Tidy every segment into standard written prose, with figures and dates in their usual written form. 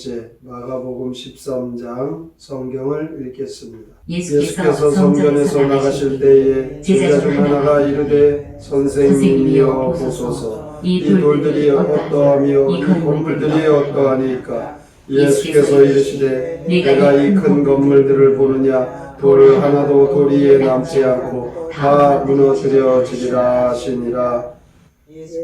번째 마가복음 13장 성경을 읽겠습니다. 예수께서 성전에서 나가실 때에 제자 중 하나가 이르되 선생님이여 보소서 이 돌들이 어떠하며 이 건물들이 어떠하니까? 예수께서 이르시되 내가 이 큰 건물들을 보느냐? 돌 하나도 돌 위에 남지 않고 다 무너뜨려지리라 하시니라.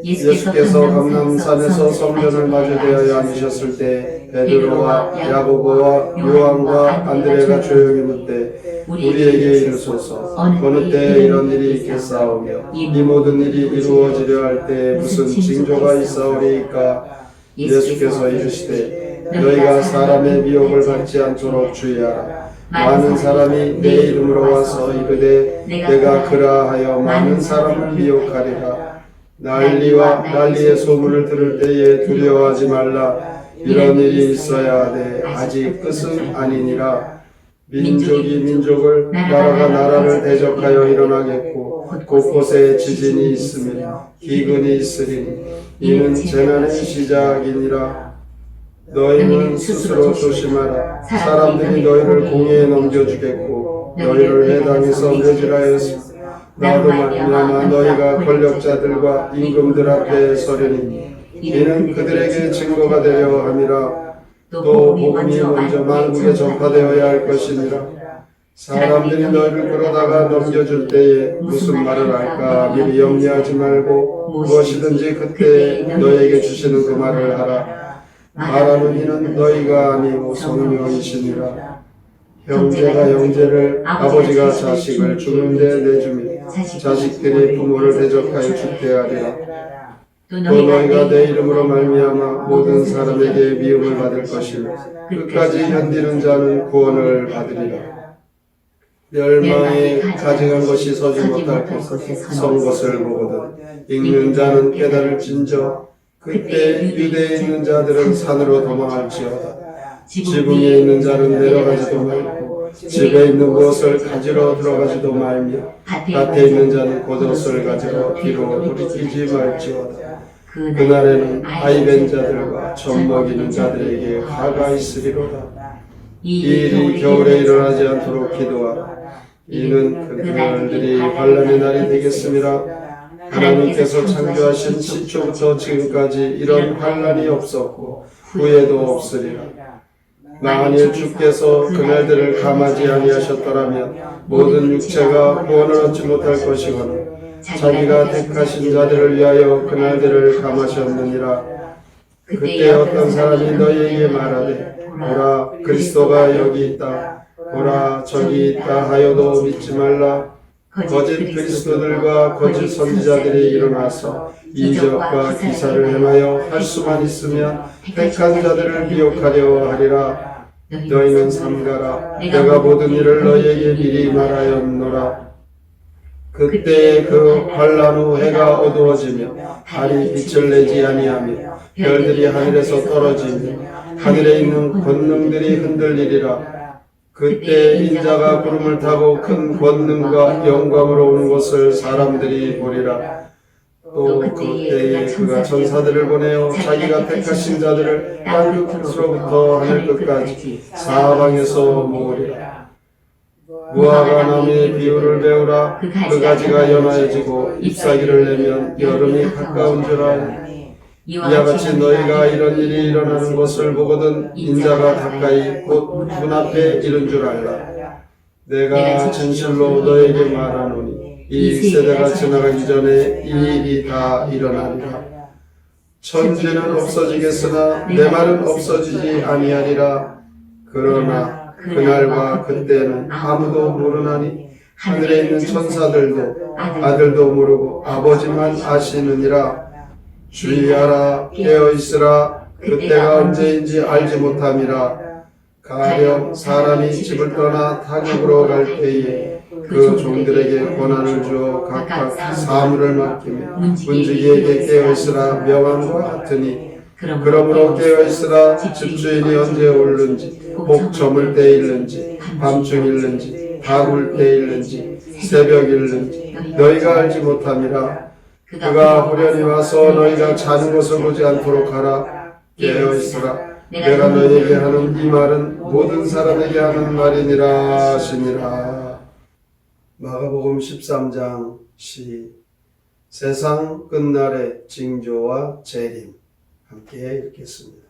예수께서 감람산에서 성전을 마주대하여 앉으셨을 때 베드로와 야고보와 요한과 안드레가 조용히 묻되 우리에게 이르소서 어느 때 이런 일이 있겠사오며 이 모든 일이 이루어지려 할 때 무슨 징조가 있사오리이까? 예수께서 이르시되 너희가 사람의 미혹을 받지 않도록 주의하라. 많은 사람이 내 이름으로 와서 이르되 내가 그라하여 많은 사람을 미혹하리라. 난리와 난리의 소문을 들을 때에 두려워하지 말라. 이런 일이 있어야 하되 아직 끝은 아니니라. 민족이 민족을 나라가 나라를 대적하여 일어나겠고 곳곳에 지진이 있으며 기근이 있으리니 이는 재난의 시작이니라. 너희는 스스로 조심하라. 사람들이 너희를 공회에 넘겨주겠고 너희를 회당에서 매질하였으며 나도 말미암아 너희가 권력자들과 임금들 앞에 서려니 이는 그들에게 증거가 되려 함이라. 또 복음이 먼저 만국에 전파되어야 할 것이니라. 사람들이 너희를 끌어다가 넘겨줄 때에 무슨 말을 할까 미리 염려하지 말고 무엇이든지 그때 너희에게 주시는 그 말을 하라. 말하는 이는 너희가 아니고 성령이시니라. 형제가 형제를 아버지가 자식을 죽는데 내주며 자식들이 부모를 대적하여 죽게하리라. 또 너희가 내 이름으로 말미암아 모든 사람에게 미움을 받을 것이며 끝까지 견디는 자는 구원을 받으리라. 멸망에 가증한 것이 서지 못할 곳에서 선 것을 보거든 읽는 자는 깨달을진저 그때 유대에 있는 자들은 산으로 도망할지어다. 지붕에 있는 자는 내려가지도 말고 집에 있는 무엇을 가지러 들어가지도 말며 밭에 있는 자는 겉옷을 가지러 뒤로 돌이키지 말지어다. 그날에는 아이벤 자들과 젖 먹이는 자들에게 화가 있으리로다. 이 일이 겨울에 일어나지 않도록 기도하라. 이는 그날들이 환난의 날이 되겠음이라. 하나님께서 창조하신 시초부터 지금까지 이런 환난이 없었고 후에도 없으리라. 만일 주께서 그날들을 감하지 아니하셨더라면 모든 육체가 구원을 얻지 못할 것이거늘 자기가 택하신 자들을 위하여 그날들을 감하셨느니라. 그때 어떤 사람이 너희에게 말하되 보라 그리스도가 여기 있다 보라 저기 있다 하여도 믿지 말라. 거짓 그리스도들과 거짓 선지자들이 일어나서 이적과 기사를 행하여 할 수만 있으면 택한 자들을 미혹하려 하리라. 너희는 삼가라. 내가 모든 일을 너희에게 미리 말하였노라. 그때에 그 환난 후 해가 어두워지며 달이 빛을 내지 아니하며 별들이 하늘에서 떨어지며 하늘에 있는 권능들이 흔들리리라. 그때 인자가 구름을 타고 큰 권능과 영광으로 오는 것을 사람들이 보리라. 또 그때에 그가 천사들을 보내어 자기가 택하신 자들을 땅 끝으로부터 하늘 끝까지 사방에서 모으리라. 무화과 나무의 비유를 배우라. 그 가지가 연하여지고 잎사귀를 내면 여름이 가까운 줄 아니. 이와 같이 너희가 이런 일이 일어나는 것을 보거든 인자가 가까이 곧 눈앞에 이른 줄 알라. 내가 진실로 너에게 말하노니 이 세대가 지나가기 전에 이 일이 다 일어나리라. 천지는 없어지겠으나 내 말은 없어지지 아니하리라. 그러나 그날과 그때는 아무도 모르나니 하늘에 있는 천사들도 아들도 모르고 아버지만 아시느니라. 주의하라. 깨어있으라. 그때가 언제인지 알지 못함이라. 가령 사람이 집을 떠나 타국으로 갈 때에 그 종들에게 권한을 주어 각각 사물을 맡기며 문지기에게 깨어있으라 명함과 같으니 그러므로 깨어있으라. 집주인이 언제 오는지 복 저물 때일는지 밤중일는지 다굴 때일는지 새벽일는지 너희가 알지 못함이라. 그가 후련히 와서 너희가 자는 것을 보지 않도록 하라. 깨어있으라. 내가 너에게 하는 이 말은 모든 사람에게 하는 말이니라 하시니라. 마가복음 13장 시 세상 끝날의 징조와 재림 함께 읽겠습니다.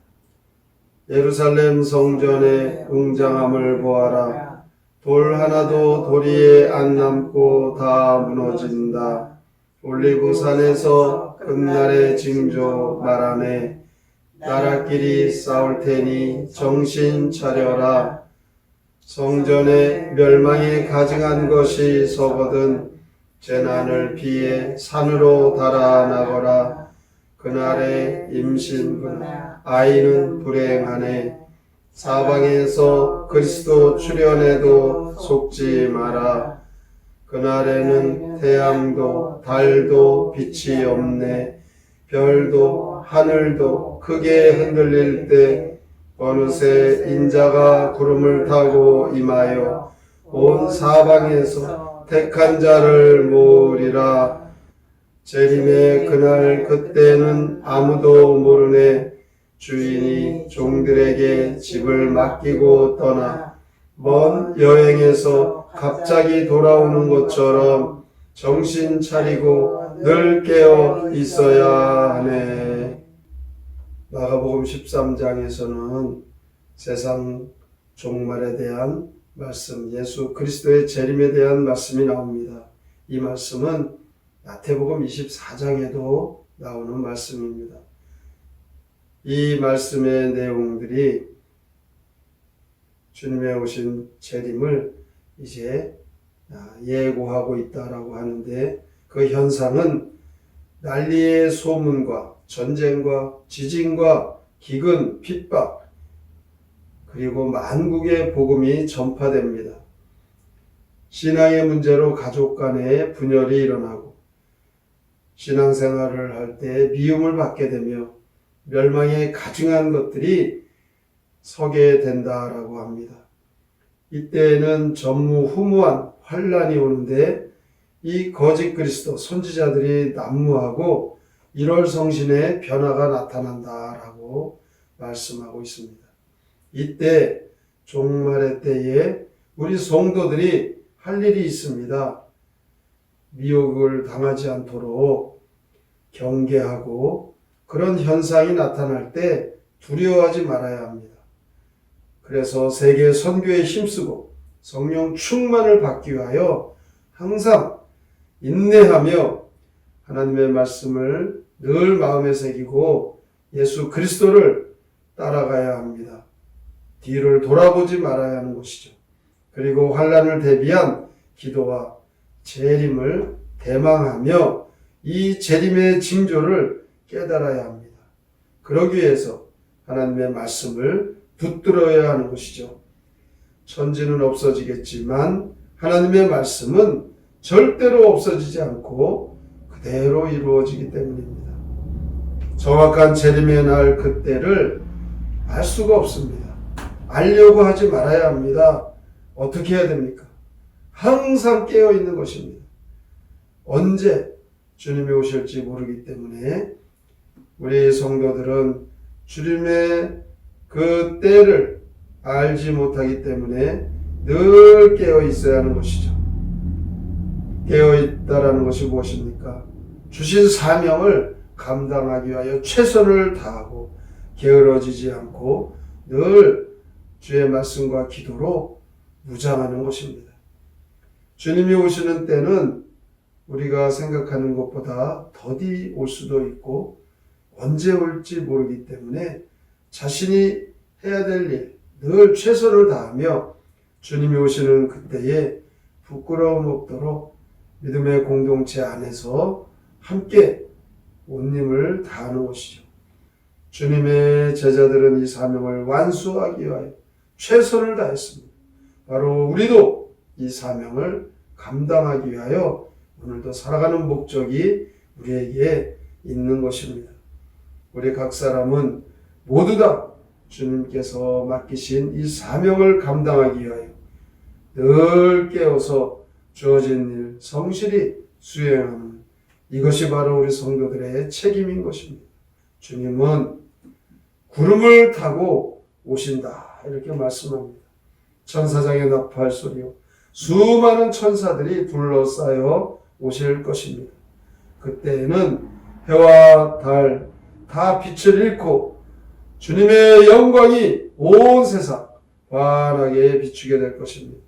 예루살렘 성전의 웅장함을 보아라. 돌 하나도 도리에 안 남고 다 무너진다. 올리브산에서 끝날의 징조 말하네. 나라끼리 싸울 테니 정신 차려라. 성전의 멸망이 가증한 것이 서거든 재난을 피해 산으로 달아나거라. 그날의 임신부 아이는 불행하네. 사방에서 그리스도 출현해도 속지 마라. 그날에는 태양도 달도 빛이 없네. 별도 하늘도 크게 흔들릴 때 어느새 인자가 구름을 타고 임하여 온 사방에서 택한 자를 모으리라. 재림의 그날 그때는 아무도 모르네. 주인이 종들에게 집을 맡기고 떠나 먼 여행에서 갑자기 돌아오는 것처럼 정신 차리고 늘 깨어 있어야 하네. 마가복음 13장에서는 세상 종말에 대한 말씀, 예수 그리스도의 재림에 대한 말씀이 나옵니다. 이 말씀은 마태복음 24장에도 나오는 말씀입니다. 이 말씀의 내용들이 주님의 오신 재림을 이제 예고하고 있다라고 하는데, 그 현상은 난리의 소문과 전쟁과 지진과 기근, 핍박, 그리고 만국의 복음이 전파됩니다. 신앙의 문제로 가족 간의 분열이 일어나고 신앙생활을 할 때 미움을 받게 되며 멸망에 가증한 것들이 서게 된다라고 합니다. 이때에는 전무후무한 환란이 오는데 이 거짓 그리스도 선지자들이 난무하고 1월 성신의 변화가 나타난다라고 말씀하고 있습니다. 이때 종말의 때에 우리 성도들이 할 일이 있습니다. 미혹을 당하지 않도록 경계하고 그런 현상이 나타날 때 두려워하지 말아야 합니다. 그래서 세계 선교에 힘쓰고 성령 충만을 받기 위하여 항상 인내하며 하나님의 말씀을 늘 마음에 새기고 예수 그리스도를 따라가야 합니다. 뒤를 돌아보지 말아야 하는 것이죠. 그리고 환난을 대비한 기도와 재림을 대망하며 이 재림의 징조를 깨달아야 합니다. 그러기 위해서 하나님의 말씀을 붙들어야 하는 것이죠. 천지는 없어지겠지만 하나님의 말씀은 절대로 없어지지 않고 그대로 이루어지기 때문입니다. 정확한 재림의 날 그때를 알 수가 없습니다. 알려고 하지 말아야 합니다. 어떻게 해야 됩니까? 항상 깨어 있는 것입니다. 언제 주님이 오실지 모르기 때문에 우리 성도들은 주님의 그 때를 알지 못하기 때문에 늘 깨어 있어야 하는 것이죠. 깨어 있다라는 것이 무엇입니까? 주신 사명을 감당하기 위하여 최선을 다하고 게으러지지 않고 늘 주의 말씀과 기도로 무장하는 것입니다. 주님이 오시는 때는 우리가 생각하는 것보다 더디 올 수도 있고 언제 올지 모르기 때문에 자신이 해야 될 일, 늘 최선을 다하며 주님이 오시는 그때에 부끄러움 없도록 믿음의 공동체 안에서 함께 온 힘을 다하는 것이죠. 주님의 제자들은 이 사명을 완수하기 위하여 최선을 다했습니다. 바로 우리도 이 사명을 감당하기 위하여 오늘도 살아가는 목적이 우리에게 있는 것입니다. 우리 각 사람은 모두 다 주님께서 맡기신 이 사명을 감당하기 위하여 늘 깨어서 주어진 일 성실히 수행하는 이것이 바로 우리 성도들의 책임인 것입니다. 주님은 구름을 타고 오신다. 이렇게 말씀합니다. 천사장의 나팔 소리요. 수많은 천사들이 둘러싸여 오실 것입니다. 그때에는 해와 달 다 빛을 잃고 주님의 영광이 온 세상 환하게 비추게 될 것입니다.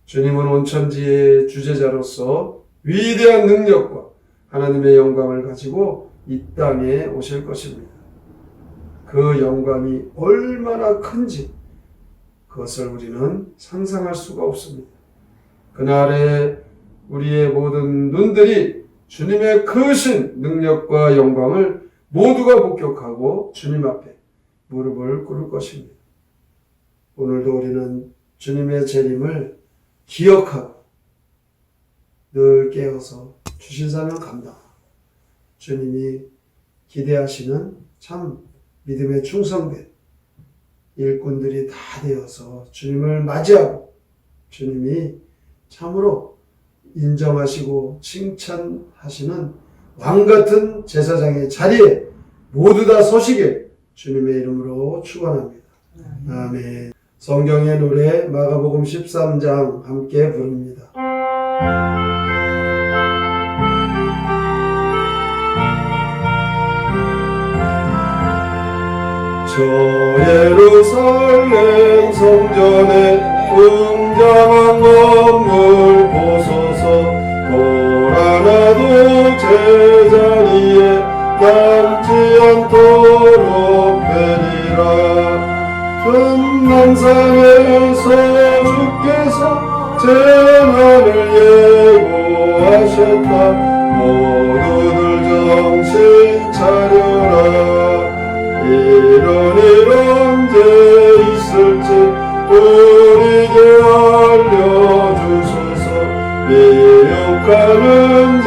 주님은 온천지의 주제자로서 위대한 능력과 하나님의 영광을 가지고 이 땅에 오실 것입니다. 그 영광이 얼마나 큰지 그것을 우리는 상상할 수가 없습니다. 그날에 우리의 모든 눈들이 주님의 크신 능력과 영광을 모두가 목격하고 주님 앞에 무릎을 꿇을 것입니다. 오늘도 우리는 주님의 재림을 기억하고 늘 깨어서 주신 사명 감당. 주님이 기대하시는 참 믿음의 충성된 일꾼들이 다 되어서 주님을 맞이하고 주님이 참으로 인정하시고 칭찬하시는 왕같은 제사장의 자리에 모두 다 서시길 주님의 이름으로 축원합니다. 아멘. 성경의 노래 마가복음 13장 함께 부릅니다. 저 예루살렘 성전에 웅장한 건물 보소서. 돌아나도 제자리에 남지 않도록 되리라. 금난산에서 주께서 재난을 예고하셨다. 모두들 정신 차려라. 이런 일 언제 있을지 우리에게 알려주소서. 미혹하는 자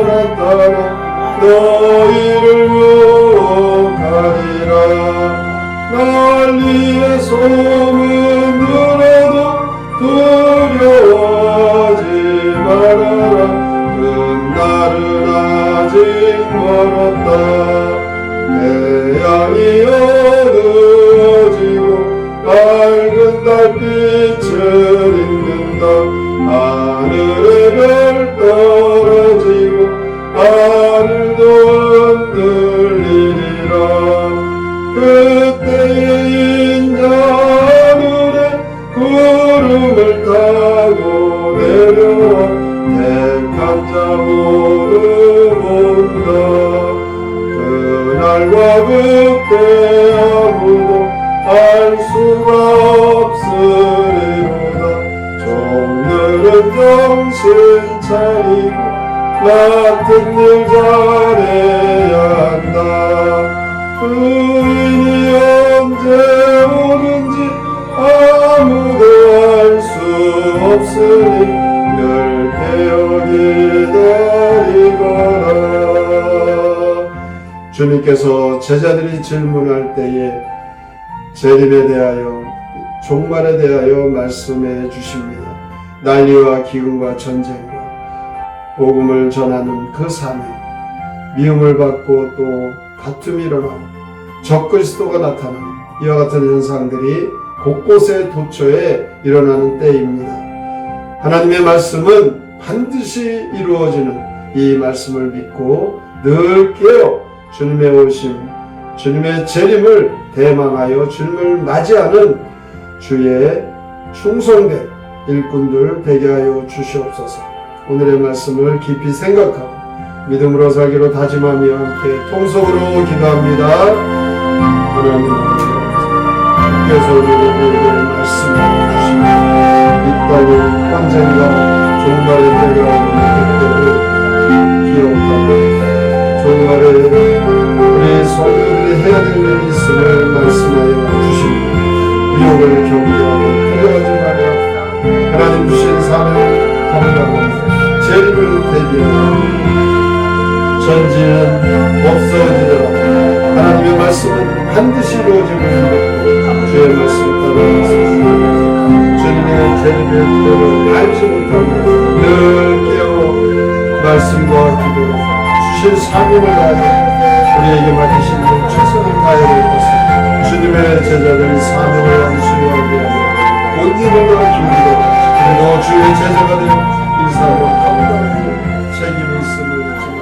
나타나 너희를 유혹하리라. 난리의 소문 들어도 두려워하지 말아라. 그날은 아직 멀었다. 태양이 어두워지고 밝은 달빛을 입는다. 하늘의 별 떨어지고 하늘도 흔들리리라. 그때의 인자 하늘에 구름을 타고 내려와 택한 자 모두 본다. 그날과 그때 아무도 알 수가 없으리로다. 종들은 정신 차리고 맡은 일 잘해야 한다. 그인이 언제 오는지 아무도 알 수 없으니 늘 깨어 기다리거라. 주님께서 제자들이 질문할 때에 재림에 대하여 종말에 대하여 말씀해 주십니다. 난리와 기근과 전쟁과 복음을 전하는 그 사명, 미움을 받고 또 다툼이 일어나고 적그리스도가 나타나는 이와 같은 현상들이 곳곳에 도처에 일어나는 때입니다. 하나님의 말씀은 반드시 이루어지는 이 말씀을 믿고 늘 깨어 주님의 오심, 주님의 재림을 대망하여 주님을 맞이하는 주의 충성된 일꾼들 되게 하여 주시옵소서. 오늘의 말씀을 깊이 생각하고 믿음으로 살기로 다짐하며 함께 통성으로 기도합니다. 하나님 주께서 우리에게 말씀을 주시며 이 땅의 언젠가 종말의 때가 오는 때를 기억하고 종말에 우리 성도들이 해야 될 일이 있음을 말씀하여 주십니다. 미혹을 경계하고 두려워하지 말라. 하나님 주신 사명 감당하며 재림을 대비하고 전지는 없어지더라. 하나님의 말씀은 반드시 이루어지고 있고 주의 말씀 따라 주님의 재림의 때를 알지 못하고 늘 깨어 말씀과 기도로 주신 사명을 다하여 우리에게 맡기신 일 최선을 다해야 될 것입니다. 주님의 제자들이 사명을 완수하게 하여 온 일과 기울여 그리고 주의 제자가 되어 이 사명 가운데 책임 있음을